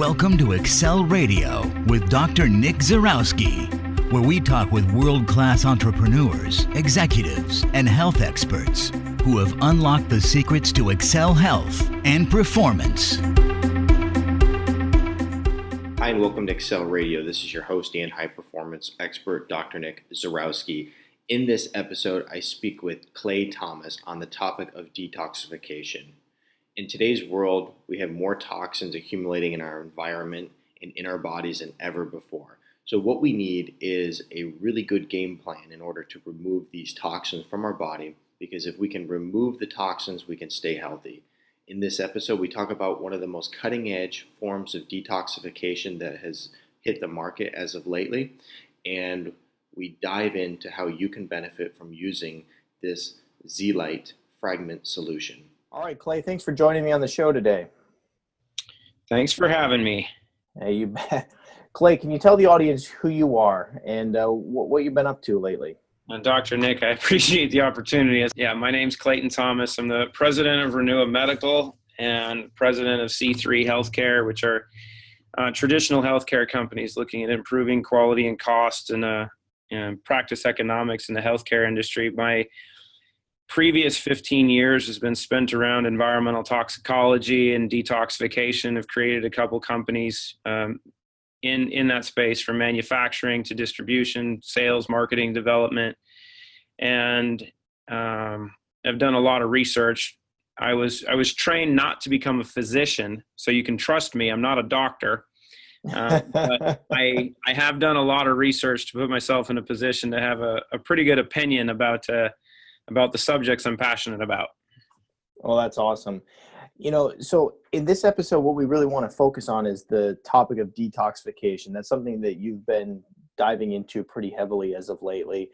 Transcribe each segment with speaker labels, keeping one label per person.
Speaker 1: Welcome to Excel Radio with Dr. Nick Zarowski, where we talk with world-class entrepreneurs, executives, and health experts who have unlocked the secrets to excel health and performance.
Speaker 2: Hi, and welcome to Excel Radio. This is your host and high-performance expert, Dr. Nick Zarowski. In this episode, I speak with Clay Thomas on the topic of detoxification. In today's world, we have more toxins accumulating in our environment and in our bodies than ever before. So what we need is a really good game plan in order to remove these toxins from our body, because if we can remove the toxins, we can stay healthy. In this episode, we talk about one of the most cutting-edge forms of detoxification that has hit the market as of lately, and we dive into how you can benefit from using this Zeolite fragment solution.
Speaker 3: All right, Clay, thanks for joining me on the show today.
Speaker 4: Thanks for having me.
Speaker 3: Hey, you bet. Clay, can you tell the audience who you are and what you've been up to lately?
Speaker 4: Dr. Nick, I appreciate the opportunity. Yeah, my name's Clayton Thomas. I'm the president of Renewa Medical and president of C3 Healthcare, which are traditional healthcare companies looking at improving quality and cost and practice economics in the healthcare industry. My previous 15 years has been spent around environmental toxicology and detoxification. I've created a couple companies in that space, from manufacturing to distribution, sales, marketing, development. And I've done a lot of research. I was trained not to become a physician, so you can trust me. I'm not a doctor. But I have done a lot of research to put myself in a position to have a pretty good opinion about the subjects I'm passionate about.
Speaker 3: Well, that's awesome. So in this episode, what we really want to focus on is the topic of detoxification. That's something that you've been diving into pretty heavily as of lately,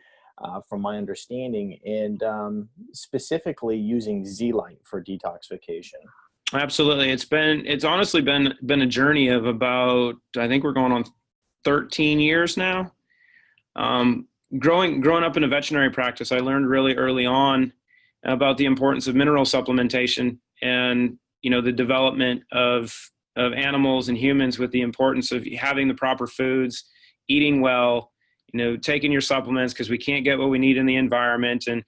Speaker 3: from my understanding, and specifically using Zeolite for detoxification.
Speaker 4: Absolutely. It's honestly been a journey of about, I think we're going on 13 years now. Growing up in a veterinary practice, I learned really early on about the importance of mineral supplementation and, the development of animals and humans, with the importance of having the proper foods, eating well, taking your supplements because we can't get what we need in the environment, and,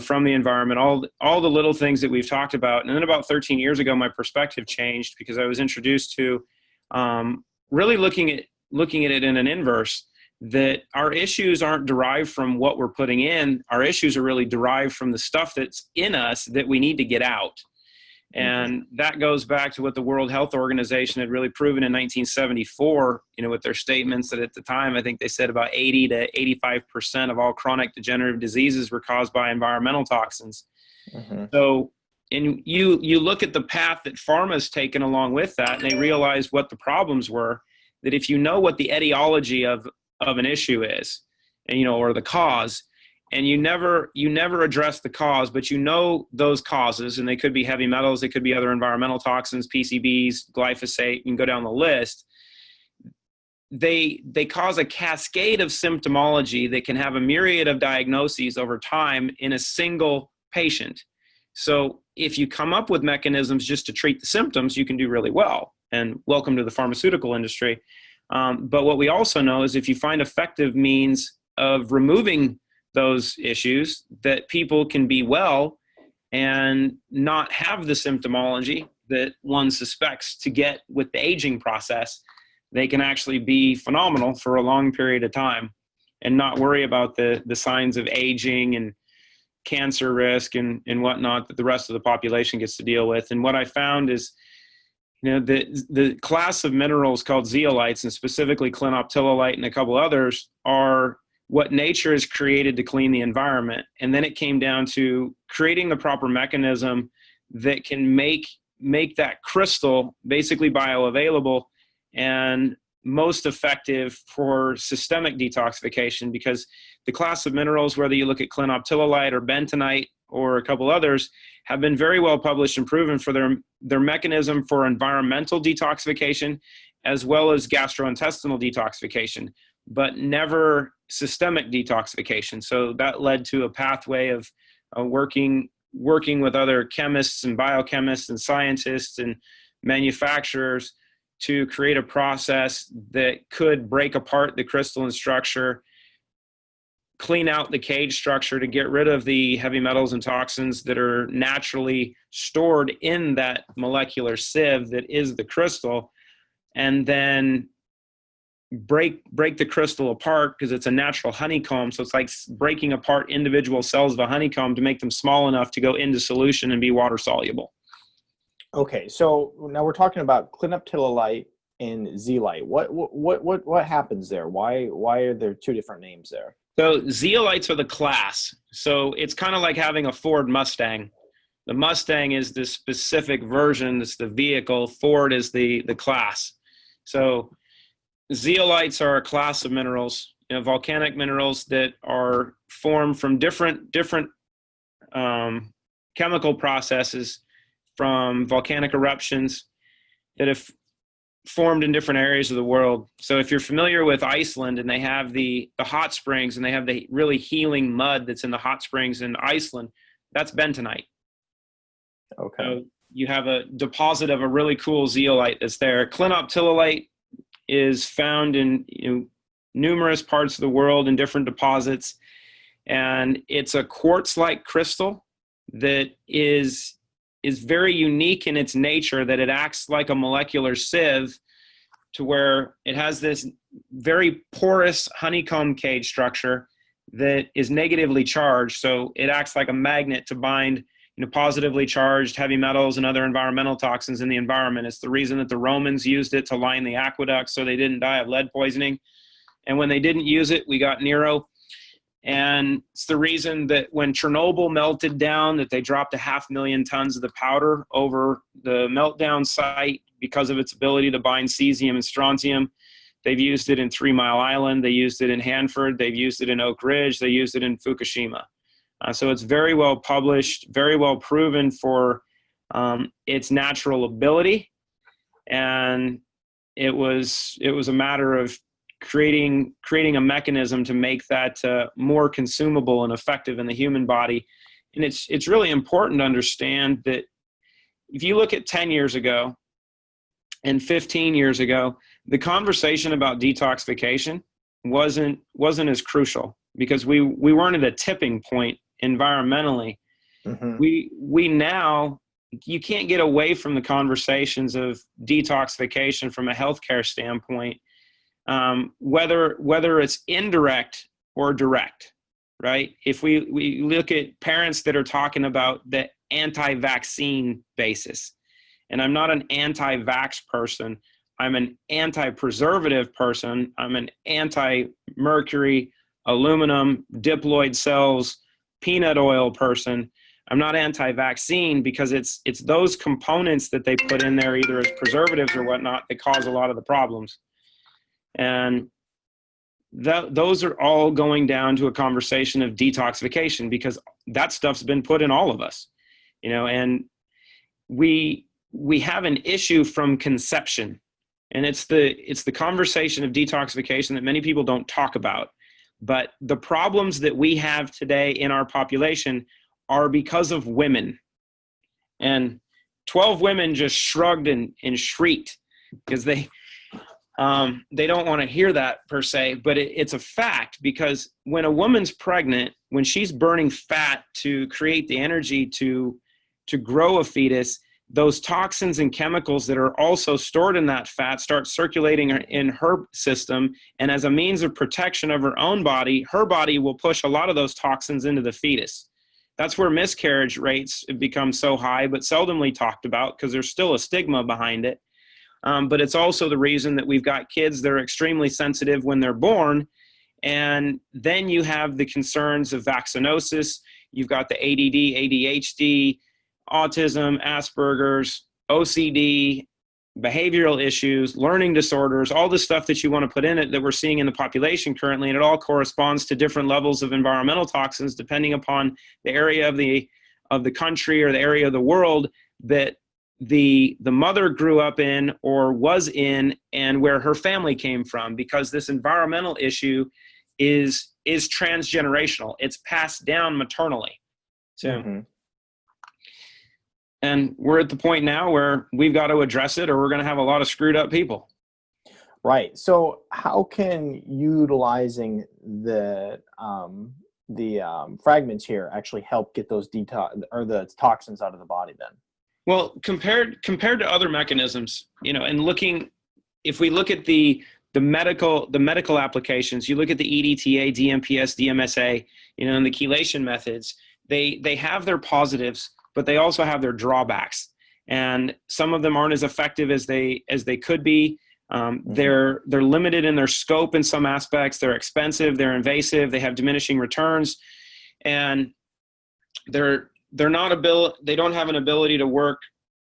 Speaker 4: from the environment, all the little things that we've talked about. And then about 13 years ago, my perspective changed because I was introduced to really looking at it in an inverse, that our issues aren't derived from what we're putting in. Our issues are really derived from the stuff that's in us that we need to get out. And that goes back to what the World Health Organization had really proven in 1974, with their statements that at the time, I think they said about 80 to 85% of all chronic degenerative diseases were caused by environmental toxins. Mm-hmm. So, and you look at the path that pharma's taken along with that, and they realized what the problems were, that if you know what the etiology of an issue is, and, or the cause, and you never address the cause, but those causes, and they could be heavy metals, they could be other environmental toxins, PCBs, glyphosate, you can go down the list. They cause a cascade of symptomology that can have a myriad of diagnoses over time in a single patient. So if you come up with mechanisms just to treat the symptoms, you can do really well. And welcome to the pharmaceutical industry. But what we also know is if you find effective means of removing those issues, that people can be well and not have the symptomology that one suspects to get with the aging process. They can actually be phenomenal for a long period of time and not worry about the signs of aging and cancer risk and whatnot that the rest of the population gets to deal with. And what I found is, the class of minerals called zeolites, and specifically clinoptilolite and a couple others, are what nature has created to clean the environment. And then it came down to creating the proper mechanism that can make that crystal basically bioavailable and most effective for systemic detoxification, because the class of minerals, whether you look at clinoptilolite or bentonite or a couple others, have been very well published and proven for their mechanism for environmental detoxification as well as gastrointestinal detoxification, but never systemic detoxification. So that led to a pathway of working with other chemists and biochemists and scientists and manufacturers to create a process that could break apart the crystalline structure, clean out the cage structure to get rid of the heavy metals and toxins that are naturally stored in that molecular sieve that is the crystal, and then break the crystal apart, because it's a natural honeycomb. So it's like breaking apart individual cells of a honeycomb to make them small enough to go into solution and be water soluble.
Speaker 3: Okay, so now we're talking about clinoptilolite and zeolite. What happens there? Why are there two different names there?
Speaker 4: So zeolites are the class. So it's kind of like having a Ford Mustang. The Mustang is the specific version, it's the vehicle. Ford is the class. So zeolites are a class of minerals, volcanic minerals that are formed from different chemical processes from volcanic eruptions that have formed in different areas of the world. So if you're familiar with Iceland, and they have the hot springs, and they have the really healing mud that's in the hot springs in Iceland, that's bentonite.
Speaker 3: Okay.
Speaker 4: So you have a deposit of a really cool zeolite that's there. Clinoptilolite is found in numerous parts of the world in different deposits, and it's a quartz-like crystal that is very unique in its nature, that it acts like a molecular sieve, to where it has this very porous honeycomb cage structure that is negatively charged. So it acts like a magnet to bind positively charged heavy metals and other environmental toxins in the environment. It's the reason that the Romans used it to line the aqueducts so they didn't die of lead poisoning. And when they didn't use it, we got Nero. And it's the reason that when Chernobyl melted down, that they dropped 500,000 tons of the powder over the meltdown site because of its ability to bind cesium and strontium. They've used it in 3 Mile Island. They used it in Hanford. They've used it in Oak Ridge. They used it in Fukushima. So it's very well published, very well proven for its natural ability. And it was a matter of creating a mechanism to make that more consumable and effective in the human body. And it's really important to understand that if you look at 10 years ago and 15 years ago, the conversation about detoxification wasn't as crucial, because we weren't at a tipping point environmentally.
Speaker 3: Mm-hmm.
Speaker 4: We now, you can't get away from the conversations of detoxification from a healthcare standpoint, whether it's indirect or direct, right? If we look at parents that are talking about the anti-vaccine basis, and I'm not an anti-vax person, I'm an anti-preservative person, I'm an anti-mercury, aluminum, diploid cells, peanut oil person. I'm not anti-vaccine, because it's those components that they put in there, either as preservatives or whatnot, that cause a lot of the problems. And those are all going down to a conversation of detoxification, because that stuff's been put in all of us, and we have an issue from conception, and it's the conversation of detoxification that many people don't talk about. But the problems that we have today in our population are because of women. And 12 women just shrugged and shrieked, because they don't want to hear that per se, but it's a fact. Because when a woman's pregnant, when she's burning fat to create the energy to grow a fetus, those toxins and chemicals that are also stored in that fat start circulating in her system. And as a means of protection of her own body, her body will push a lot of those toxins into the fetus. That's where miscarriage rates become so high, but seldomly talked about, because there's still a stigma behind it. But it's also the reason that we've got kids that are extremely sensitive when they're born. And then you have the concerns of vaccinosis. You've got the ADD, ADHD, autism, Asperger's, OCD, behavioral issues, learning disorders, all the stuff that you want to put in it that we're seeing in the population currently. And it all corresponds to different levels of environmental toxins, depending upon the area of the country or the area of the world that the mother grew up in or was in, and where her family came from, because this environmental issue is transgenerational. It's passed down maternally. So,
Speaker 3: mm-hmm.
Speaker 4: And we're at the point now where we've got to address it, or we're going to have a lot of screwed up people.
Speaker 3: Right. So how can utilizing the fragments here actually help get those the toxins out of the body then?
Speaker 4: Well, compared to other mechanisms, and if we look at the medical applications, you look at the EDTA, DMPS, DMSA, and the chelation methods, they have their positives, but they also have their drawbacks. And some of them aren't as effective as they could be. They're limited in their scope in some aspects. They're expensive. They're invasive. They have diminishing returns, and they don't have an ability to work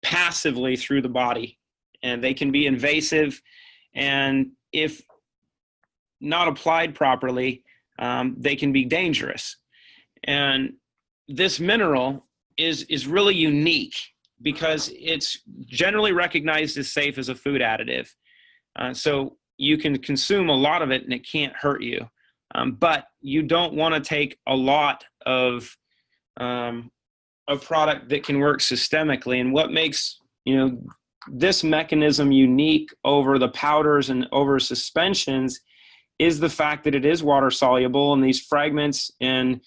Speaker 4: passively through the body, and they can be invasive. And if not applied properly, they can be dangerous. And this mineral is really unique because it's generally recognized as safe as a food additive. So you can consume a lot of it and it can't hurt you. But you don't want to take a lot of a product that can work systemically. And what makes, this mechanism unique over the powders and over suspensions is the fact that it is water soluble, and these fragments in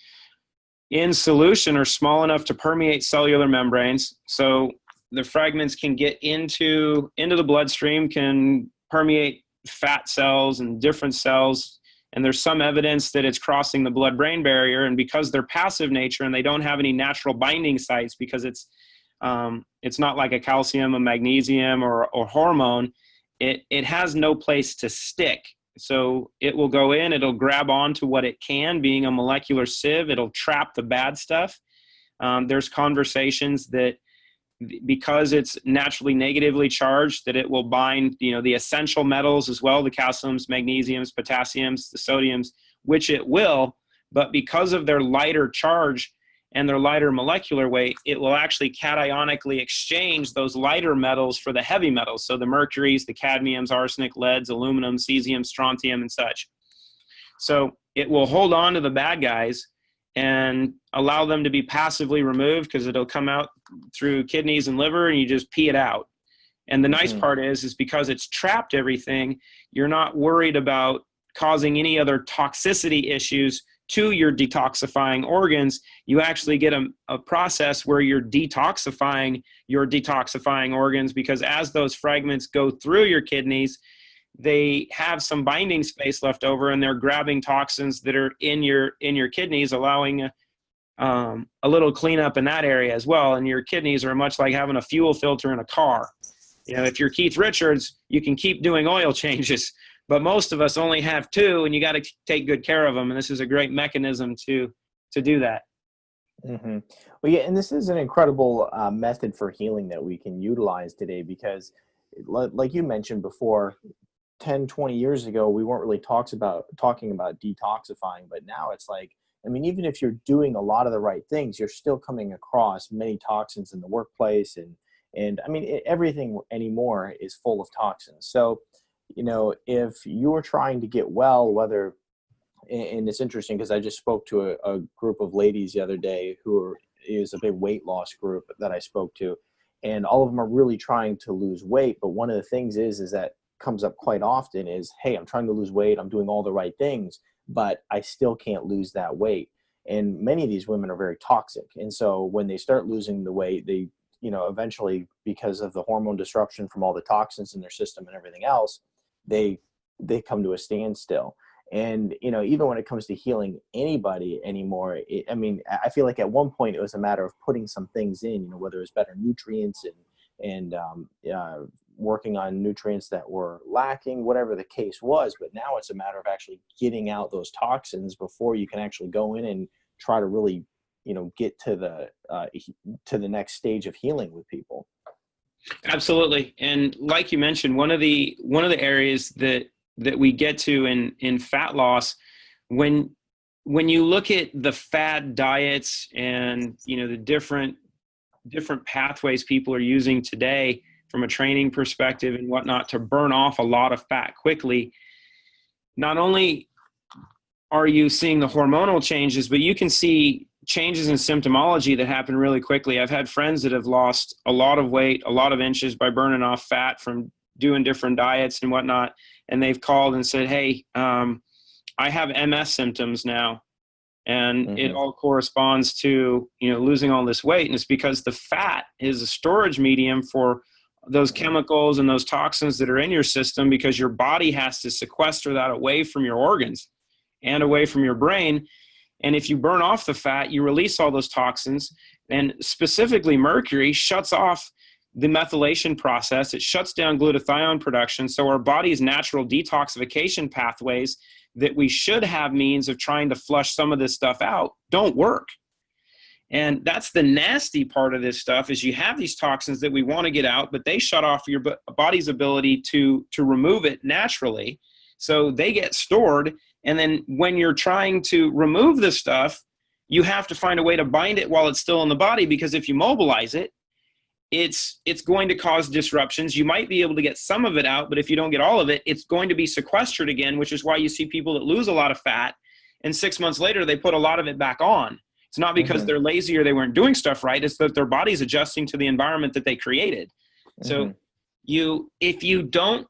Speaker 4: solution are small enough to permeate cellular membranes. So the fragments can get into the bloodstream, can permeate fat cells and different cells. And there's some evidence that it's crossing the blood-brain barrier. And because they're passive nature and they don't have any natural binding sites, because it's not like a calcium, a magnesium, or hormone, it has no place to stick. So it will go in, it'll grab onto what it can, being a molecular sieve, it'll trap the bad stuff. There's conversations that because it's naturally negatively charged, that it will bind, the essential metals as well, the calciums, magnesiums, potassiums, the sodiums, which it will, but because of their lighter charge and their lighter molecular weight, it will actually cationically exchange those lighter metals for the heavy metals. So the mercuries, the cadmiums, arsenic, leads, aluminum, cesium, strontium, and such. So it will hold on to the bad guys and allow them to be passively removed, because it'll come out through kidneys and liver and you just pee it out. And the nice part is because it's trapped everything, you're not worried about causing any other toxicity issues to your detoxifying organs. You actually get a process where you're detoxifying your detoxifying organs, because as those fragments go through your kidneys, they have some binding space left over, and they're grabbing toxins that are in your kidneys, allowing a little cleanup in that area as well. And your kidneys are much like having a fuel filter in a car. If you're Keith Richards, you can keep doing oil changes, but most of us only have two, and you got to take good care of them. And this is a great mechanism to do that.
Speaker 3: Mm-hmm. Well, yeah, and this is an incredible method for healing that we can utilize today, because like you mentioned before, 10, 20 years ago, we weren't really talking about detoxifying, but now it's like, even if you're doing a lot of the right things, you're still coming across many toxins in the workplace, and everything anymore is full of toxins. So, if you're trying to get well, and it's interesting because I just spoke to a group of ladies the other day is a big weight loss group that I spoke to, and all of them are really trying to lose weight. But one of the things is that comes up quite often is, hey, I'm trying to lose weight, I'm doing all the right things, but I still can't lose that weight. And many of these women are very toxic. And so when they start losing the weight, they, eventually, because of the hormone disruption from all the toxins in their system and everything else, they come to a standstill. And, even when it comes to healing anybody anymore, I feel like at one point it was a matter of putting some things in, whether it's better nutrients and working on nutrients that were lacking, whatever the case was. But now it's a matter of actually getting out those toxins before you can actually go in and try to really, get to the next stage of healing with people. Absolutely.
Speaker 4: And like you mentioned, one of the areas that we get to in fat loss, when you look at the fad diets and, the different pathways people are using today from a training perspective and whatnot to burn off a lot of fat quickly, not only are you seeing the hormonal changes, but you can see changes in symptomology that happen really quickly. I've had friends that have lost a lot of weight, a lot of inches by burning off fat from doing different diets and whatnot. And they've called and said, hey, I have MS symptoms now. And it all corresponds to, losing all this weight. And it's because the fat is a storage medium for those chemicals and those toxins that are in your system, because your body has to sequester that away from your organs and away from your brain. And if you burn off the fat, you release all those toxins, and specifically mercury shuts off the methylation process. It shuts down glutathione production. So our body's natural detoxification pathways that we should have means of trying to flush some of this stuff out don't work. And that's the nasty part of this stuff, is you have these toxins that we want to get out, but they shut off your body's ability to remove it naturally. So they get stored. And then when you're trying to remove this stuff, you have to find a way to bind it while it's still in the body, because if you mobilize it, it's going to cause disruptions. You might be able to get some of it out, but if you don't get all of it, it's going to be sequestered again, which is why you see people that lose a lot of fat, and 6 months later, they put a lot of it back on. It's not because they're lazy or they weren't doing stuff right. It's that their body's adjusting to the environment that they created. So if you don't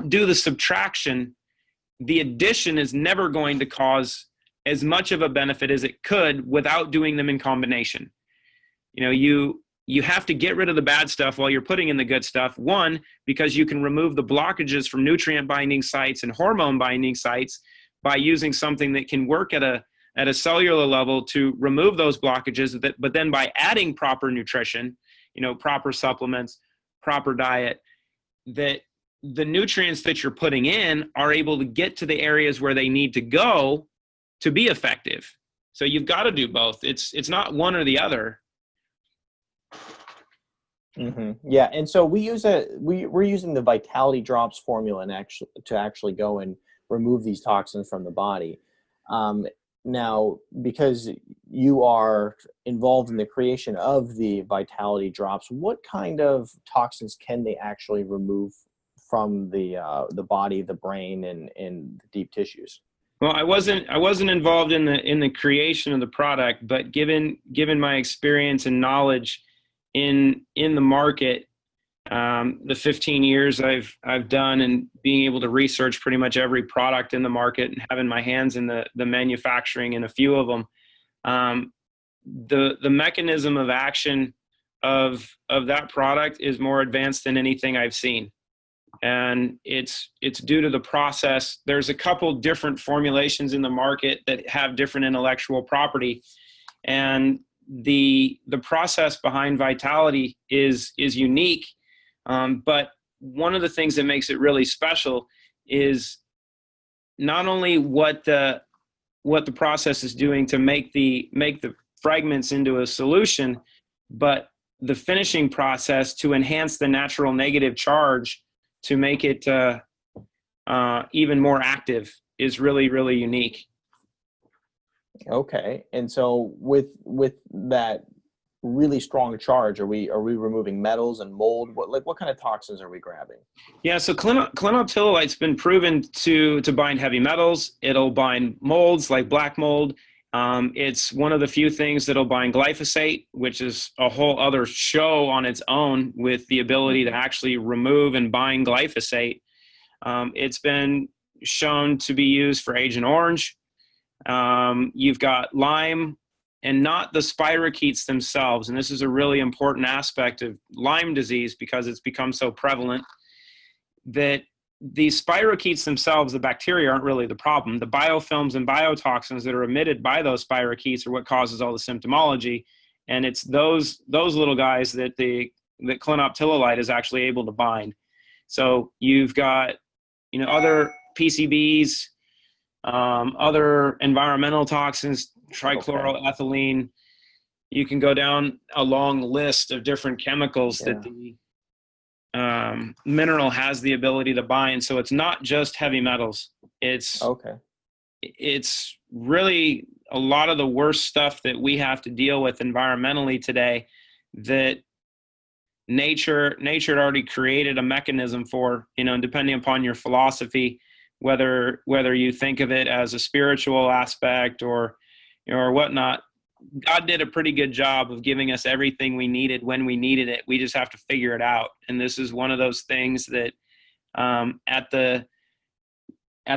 Speaker 4: do the subtraction, the addition is never going to cause as much of a benefit as it could without doing them in combination. You have to get rid of the bad stuff while you're putting in the good stuff. One, because you can remove the blockages from nutrient binding sites and hormone binding sites by using something that can work at a cellular level to remove those blockages. But then by adding proper nutrition, proper supplements, proper diet, that the nutrients that you're putting in are able to get to the areas where they need to go to be effective. So you've got to do both. It's not one or the other.
Speaker 3: Yeah, and so we're using the Vitality Drops formula to actually go and remove these toxins from the body. Now, because you are involved in the creation of the Vitality Drops, what kind of toxins can they actually remove from the body, the brain, and the deep tissues?
Speaker 4: Well, I wasn't involved in the creation of the product, but given my experience and knowledge in the market, the 15 years I've done, and being able to research pretty much every product in the market and having my hands in the manufacturing in a few of them, the mechanism of action of that product is more advanced than anything I've seen. And it's due to the process. There's a couple different formulations in the market that have different intellectual property, and the process behind Vitality is unique. But one of the things that makes it really special is not only what the process is doing to make the fragments into a solution, but the finishing process to enhance the natural negative charge to make it even more active is really, really unique.
Speaker 3: Okay, and so with that really strong charge, are we removing metals and mold? What kind of toxins are we grabbing?
Speaker 4: Yeah, so clinoptilolite's been proven to bind heavy metals. It'll bind molds like black mold. It's one of the few things that'll bind glyphosate, which is a whole other show on its own, with the ability to actually remove and bind glyphosate. It's been shown to be used for Agent Orange. You've got Lyme, and not the spirochetes themselves. And this is a really important aspect of Lyme disease, because it's become so prevalent, that these spirochetes themselves, the bacteria, aren't really the problem. The biofilms and biotoxins that are emitted by those spirochetes are what causes all the symptomology. And it's those little guys that clinoptilolite is actually able to bind. So you've got, other PCBs, other environmental toxins, trichloroethylene. You can go down a long list of different chemicals that the mineral has the ability to bind. So it's not just heavy metals. It's really a lot of the worst stuff that we have to deal with environmentally today that nature had already created a mechanism for, depending upon your philosophy, whether you think of it as a spiritual aspect or whatnot. God did a pretty good job of giving us everything we needed when we needed it. We just have to figure it out. And this is one of those things that at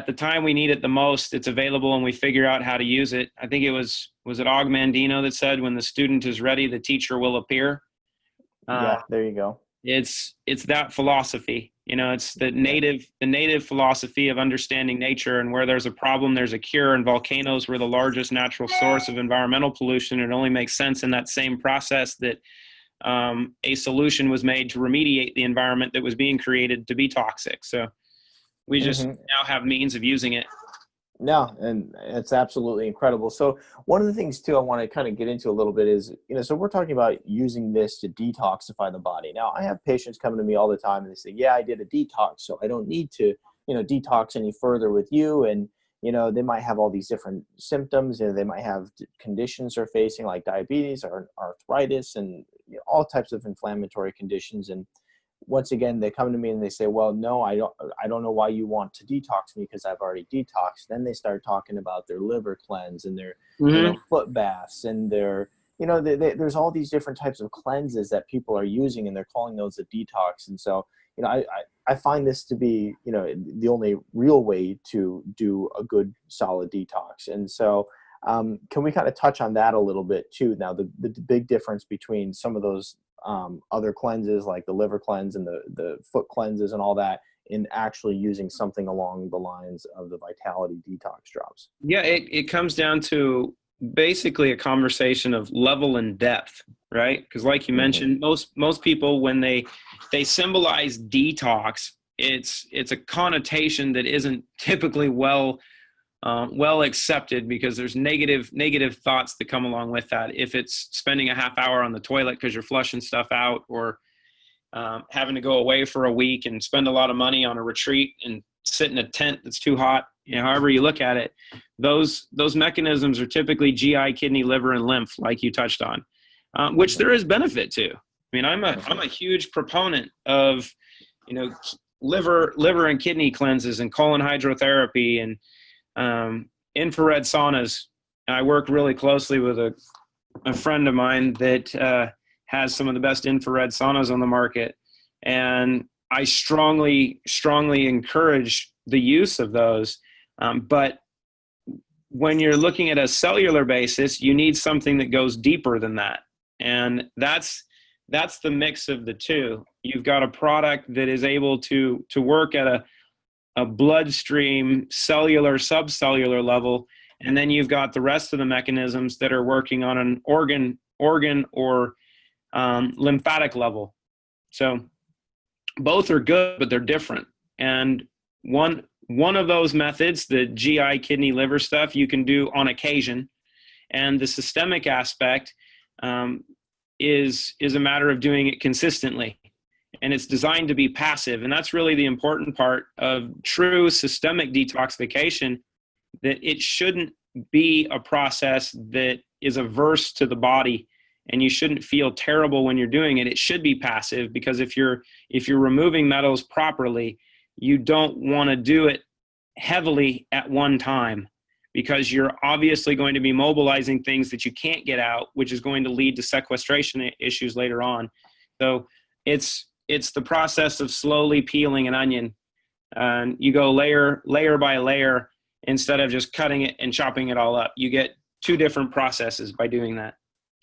Speaker 4: the time we need it the most, it's available and we figure out how to use it. I think it was it Og Mandino that said, when the student is ready, the teacher will appear.
Speaker 3: Yeah, there you go.
Speaker 4: It's that philosophy. It's the native philosophy of understanding nature, and where there's a problem, there's a cure. And volcanoes were the largest natural source of environmental pollution. It only makes sense in that same process that a solution was made to remediate the environment that was being created to be toxic. So we just now have means of using it.
Speaker 3: No, and it's absolutely incredible. So one of the things too I want to kind of get into a little bit is, so we're talking about using this to detoxify the body. Now, I have patients coming to me all the time and they say, yeah, I did a detox, so I don't need to, detox any further with you. And, they might have all these different symptoms. They might have conditions they're facing, like diabetes or arthritis and all types of inflammatory conditions. And once again, they come to me and they say, well, no, I don't know why you want to detox me, because I've already detoxed. Then they start talking about their liver cleanse and their foot baths and their, there's all these different types of cleanses that people are using, and they're calling those a detox. And so, I find this to be, the only real way to do a good solid detox. And so, can we kind of touch on that a little bit too? Now, the big difference between some of those other cleanses, like the liver cleanse and the foot cleanses and all that, in actually using something along the lines of the Vitality Detox drops?
Speaker 4: Yeah, it comes down to basically a conversation of level and depth, right? Because like you mentioned, most people, when they symbolize detox, it's a connotation that isn't typically well accepted, because there's negative thoughts that come along with that. If it's spending a half hour on the toilet because you're flushing stuff out, or having to go away for a week and spend a lot of money on a retreat and sit in a tent that's too hot, however you look at it, those mechanisms are typically GI, kidney, liver, and lymph, like you touched on, which there is benefit to. I mean, I'm a huge proponent of, liver and kidney cleanses and colon hydrotherapy and infrared saunas. I work really closely with a friend of mine that has some of the best infrared saunas on the market. And I strongly encourage the use of those. But when you're looking at a cellular basis, you need something that goes deeper than that. And that's the mix of the two. You've got a product that is able to work at a bloodstream, cellular, subcellular level, and then you've got the rest of the mechanisms that are working on an organ or lymphatic level. So both are good, but they're different. And one of those methods, the GI, kidney, liver stuff, you can do on occasion, and the systemic aspect is a matter of doing it consistently. And it's designed to be passive. And that's really the important part of true systemic detoxification, that it shouldn't be a process that is averse to the body, and you shouldn't feel terrible when you're doing it. It should be passive, because if you're removing metals properly, you don't want to do it heavily at one time, because you're obviously going to be mobilizing things that you can't get out, which is going to lead to sequestration issues later on. So it's the process of slowly peeling an onion. You go layer by layer instead of just cutting it and chopping it all up. You get two different processes by doing that.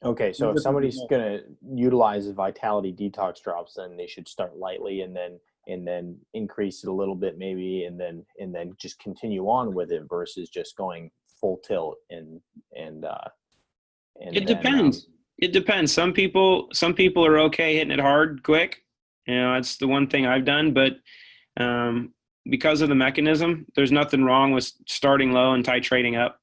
Speaker 3: Okay, so if somebody's going to utilize the Vitality Detox drops, then they should start lightly and then increase it a little bit maybe, and then just continue on with it, versus just going full tilt and
Speaker 4: it depends. It depends. Some people are okay hitting it hard, quick. That's the one thing I've done, but because of the mechanism, there's nothing wrong with starting low and titrating up.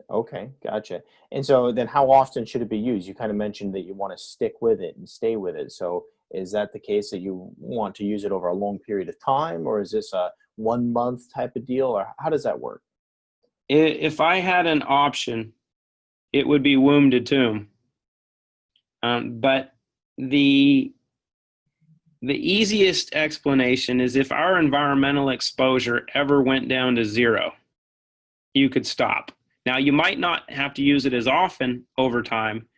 Speaker 3: Okay, gotcha. And so then how often should it be used? You kind of mentioned that you want to stick with it and stay with it. So is that the case, that you want to use it over a long period of time, or is this a 1 month type of deal, or how does that work?
Speaker 4: If I had an option, it would be womb to tomb. But the easiest explanation is, if our environmental exposure ever went down to zero, you could stop. Now, you might not have to use it as often over time,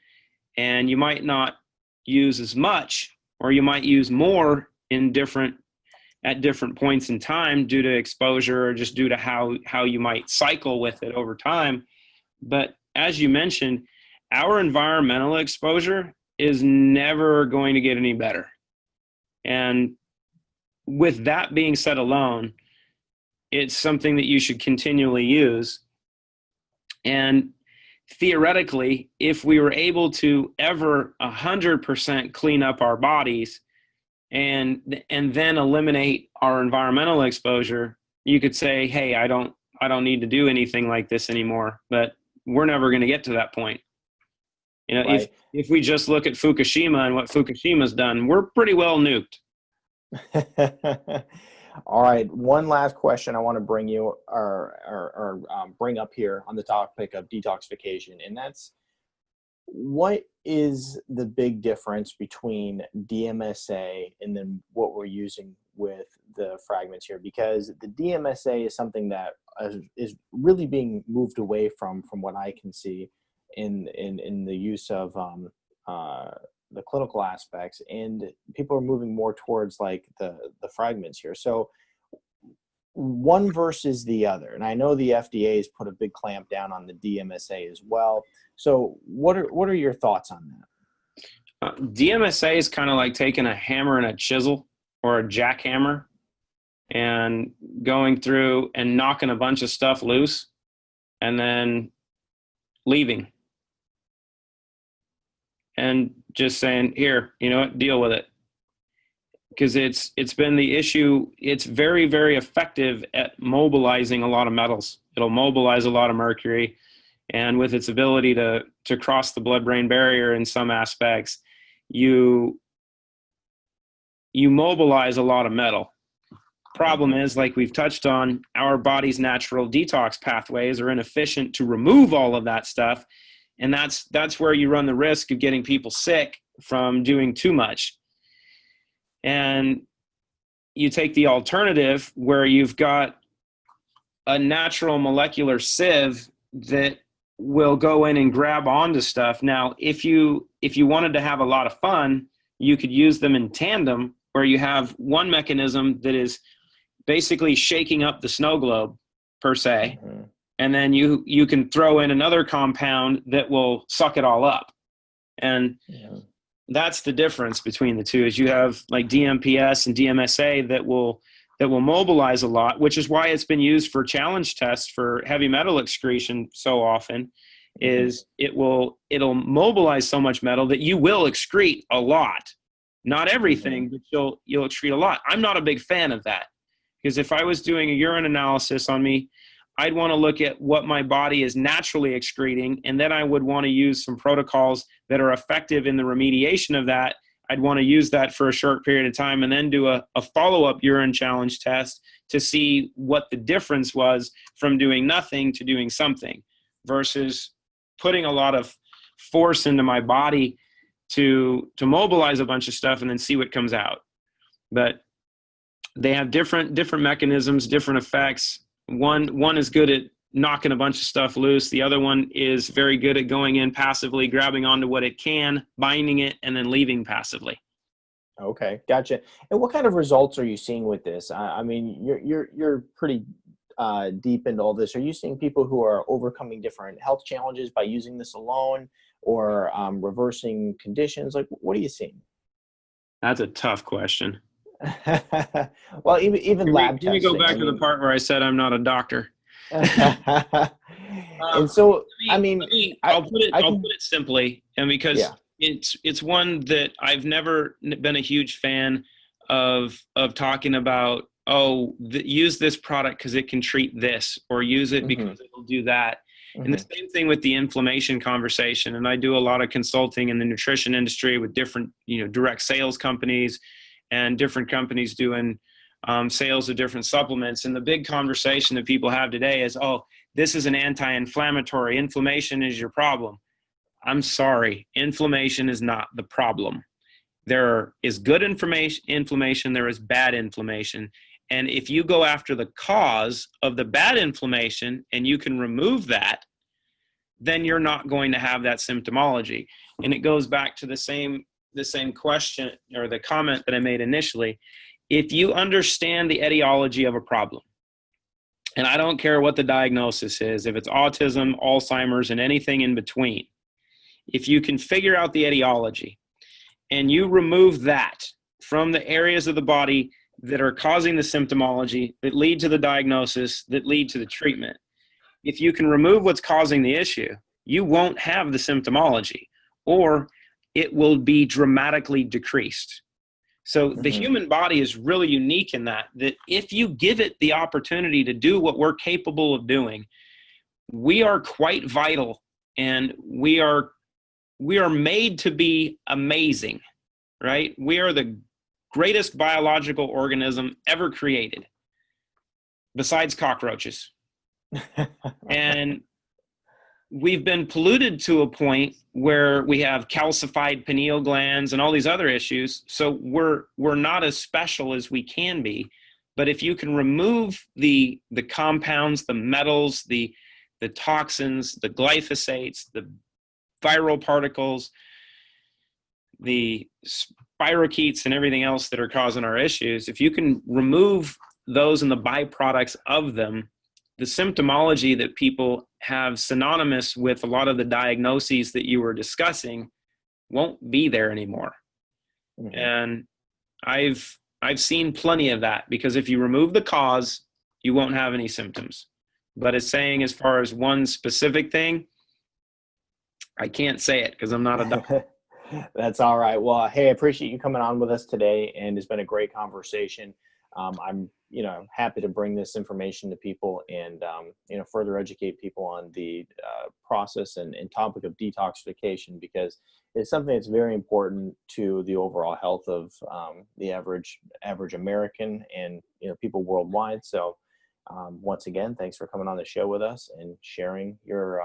Speaker 4: and you might not use as much, or you might use more at different points in time due to exposure or just due to how you might cycle with it over time. But as you mentioned, our environmental exposure is never going to get any better. And with that being said alone, it's something that you should continually use. And theoretically, if we were able to ever 100% clean up our bodies and then eliminate our environmental exposure, you could say, hey, I don't need to do anything like this anymore. But we're never going to get to that point.
Speaker 3: Right.
Speaker 4: If we just look at Fukushima and what Fukushima's done, we're pretty well nuked.
Speaker 3: All right. One last question I want to bring you bring up here on the topic of detoxification, and that's, what is the big difference between DMSA and then what we're using with the fragments here? Because the DMSA is something that is really being moved away from what I can see in the use of the clinical aspects, and people are moving more towards like the fragments here. So one versus the other, and I know the FDA has put a big clamp down on the DMSA as well. So what are your thoughts on that?
Speaker 4: DMSA is kind of like taking a hammer and a chisel, or a jackhammer, and going through and knocking a bunch of stuff loose and then leaving and just saying, here, you know what, deal with it. Because it's been the issue. It's very, very effective at mobilizing a lot of metals. It'll mobilize a lot of mercury, and with its ability to cross the blood-brain barrier in some aspects, you mobilize a lot of metal. Problem is, like we've touched on, our body's natural detox pathways are inefficient to remove all of that stuff, and that's where you run the risk of getting people sick from doing too much. And you take the alternative where you've got a natural molecular sieve that will go in and grab onto stuff. Now, if you wanted to have a lot of fun, you could use them in tandem, where you have one mechanism that is basically shaking up the snow globe per se. Mm-hmm. And then you can throw in another compound that will suck it all up. And that's the difference between the two, is you have like DMPS and DMSA that will mobilize a lot, which is why it's been used for challenge tests for heavy metal excretion so often. Is it'll mobilize so much metal that you will excrete a lot. Not everything, but you'll excrete a lot. I'm not a big fan of that, because if I was doing a urine analysis on me, I'd want to look at what my body is naturally excreting, and then I would want to use some protocols that are effective in the remediation of that. I'd want to use that for a short period of time and then do a follow-up urine challenge test to see what the difference was from doing nothing to doing something, versus putting a lot of force into my body to mobilize a bunch of stuff and then see what comes out. But they have different mechanisms, different effects. One is good at knocking a bunch of stuff loose. The other one is very good at going in passively, grabbing onto what it can, binding it, and then leaving passively.
Speaker 3: Okay, gotcha. And what kind of results are you seeing with this? I mean, you're pretty deep into all this. Are you seeing people who are overcoming different health challenges by using this alone, or reversing conditions? Like, what are you seeing?
Speaker 4: That's a tough question.
Speaker 3: Well, even lab testing.
Speaker 4: Let me go back to the part where I said I'm not a doctor.
Speaker 3: And so,
Speaker 4: I'll put it simply, and because it's one that I've never been a huge fan of talking about. Use this product because it can treat this, or use it because it'll do that. And the same thing with the inflammation conversation. And I do a lot of consulting in the nutrition industry with different, direct sales companies and different companies doing sales of different supplements. And the big conversation that people have today is, this is an anti-inflammatory. Inflammation is your problem. I'm sorry. Inflammation is not the problem. There is good inflammation. There is bad inflammation. And if you go after the cause of the bad inflammation and you can remove that, then you're not going to have that symptomology. And it goes back to the same question or the comment that I made initially. If you understand the etiology of a problem, and I don't care what the diagnosis is, if it's autism, Alzheimer's, and anything in between, if you can figure out the etiology and you remove that from the areas of the body that are causing the symptomology, that lead to the diagnosis, that lead to the treatment, if you can remove what's causing the issue, you won't have the symptomology, or it will be dramatically decreased. So the human body is really unique in that if you give it the opportunity to do what we're capable of doing, we are quite vital, and we are made to be amazing, right? We are the greatest biological organism ever created, besides cockroaches. And we've been polluted to a point where we have calcified pineal glands and all these other issues. So we're not as special as we can be. But if you can remove the compounds, the metals, the toxins, the glyphosates, the viral particles, the spirochetes, and everything else that are causing our issues, if you can remove those and the byproducts of them, the symptomology that people have synonymous with a lot of the diagnoses that you were discussing won't be there anymore. And I've seen plenty of that, because if you remove the cause, you won't have any symptoms. But it's saying, as far as one specific thing, I can't say it because I'm not a doctor.
Speaker 3: That's all right. Well, hey, I appreciate you coming on with us today, and it's been a great conversation. I'm happy to bring this information to people and further educate people on the process and topic of detoxification, because it's something that's very important to the overall health of the average American and people worldwide. So once again, thanks for coming on the show with us and sharing your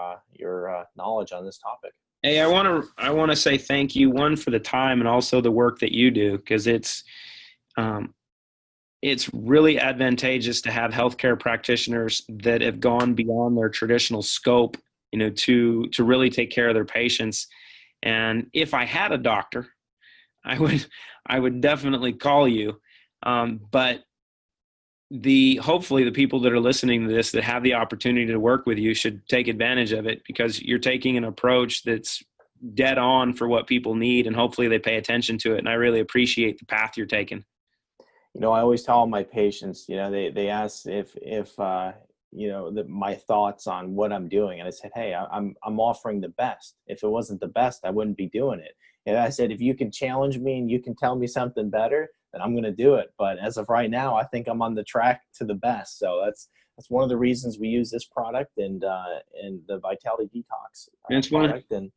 Speaker 3: knowledge on this topic.
Speaker 4: Hey, I want to say thank you, one, for the time, and also the work that you do, because it's really advantageous to have healthcare practitioners that have gone beyond their traditional scope, to really take care of their patients. And if I had a doctor, I would definitely call you. But hopefully the people that are listening to this that have the opportunity to work with you should take advantage of it, because you're taking an approach that's dead on for what people need, and hopefully they pay attention to it. And I really appreciate the path you're taking.
Speaker 3: I always tell my patients, they ask if my thoughts on what I'm doing. And I said, hey, I'm offering the best. If it wasn't the best, I wouldn't be doing it. And I said, if you can challenge me and you can tell me something better, then I'm going to do it. But as of right now, I think I'm on the track to the best. So that's one of the reasons we use this product and the Vitality Detox product. And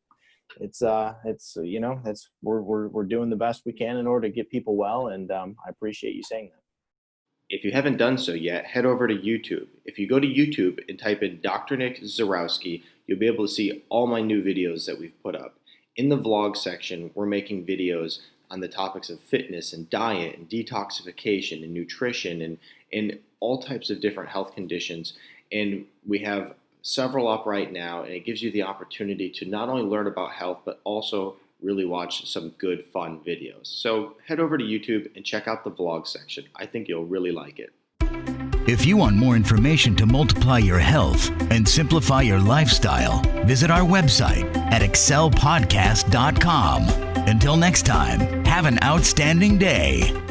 Speaker 3: we're doing the best we can in order to get people well. And I appreciate you saying that.
Speaker 2: If you haven't done so yet, head over to YouTube. If you go to YouTube and type in Dr. Nick Zarowski, you'll be able to see all my new videos that we've put up. In the vlog section, we're making videos on the topics of fitness and diet and detoxification and nutrition and all types of different health conditions. And we have several up right now, and it gives you the opportunity to not only learn about health, but also really watch some good, fun videos. So head over to YouTube and check out the vlog section. I think you'll really like it.
Speaker 1: If you want more information to multiply your health and simplify your lifestyle, visit our website at excelpodcast.com. Until next time, have an outstanding day.